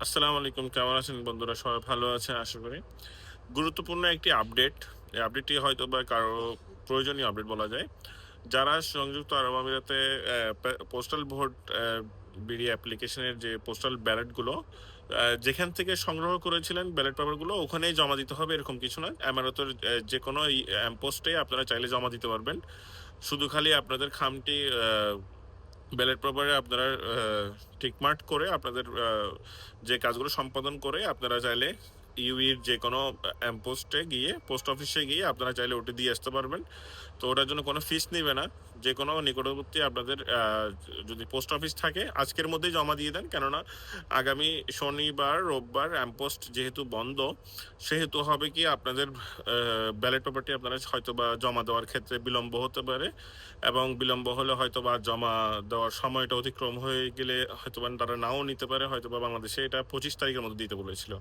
আসসালামু আলাইকুম। কেমন আছেন বন্ধুরা? সবাই ভালো আছেন আশা করি। গুরুত্বপূর্ণ একটি আপডেট। এই আপডেটটি হয়তোবা কারো প্রয়োজনীয় আপডেট বলা যায়। যারা সংযুক্ত আরব আমিরাতে পোস্টাল ভোট বিডি অ্যাপ্লিকেশনের যে পোস্টাল ব্যালট গুলো যেখান থেকে সংগ্রহ করেছিলেন ব্যালট পেপার গুলো ওখানেই জমা দিতে হবে এরকম কিছু নয়। এমারতের যেকোনো পোস্টে আপনারা চাইলে জমা দিতে পারবেন। শুধু খালি আপনাদের খামটি ব্যালট পেপারে আপনারা টিক মার্ক করে আপনাদের যে কাজগুলো সম্পাদন করে আপনারা চাইলে ইউইর যে কোনো পোস্টে গিয়ে পোস্ট অফিসে গিয়ে আপনারা চাইলে ওটি দিয়ে আসতে পারবেন। তো ওটার জন্য কোনো ফিস নিবে না। যে কোনো নিকটবর্তী আপনাদের যদি পোস্ট অফিস থাকে আজকের মধ্যেই জমা দিয়ে দেন, কেননা আগামী শনিবার রোববার অ্যাম্পোস্ট যেহেতু বন্ধ, সেহেতু হবে কি আপনাদের ব্যালট পেপারটি আপনারা হয়তো বা জমা দেওয়ার ক্ষেত্রে বিলম্ব হতে পারে, এবং বিলম্ব হলে হয়তো বা জমা দেওয়ার সময়টা অতিক্রম হয়ে গেলে হয়তো বা তারা নাও নিতে পারে, হয়তো বা বাংলাদেশে এটা 25 তারিখের মধ্যে দিতে বলেছিল।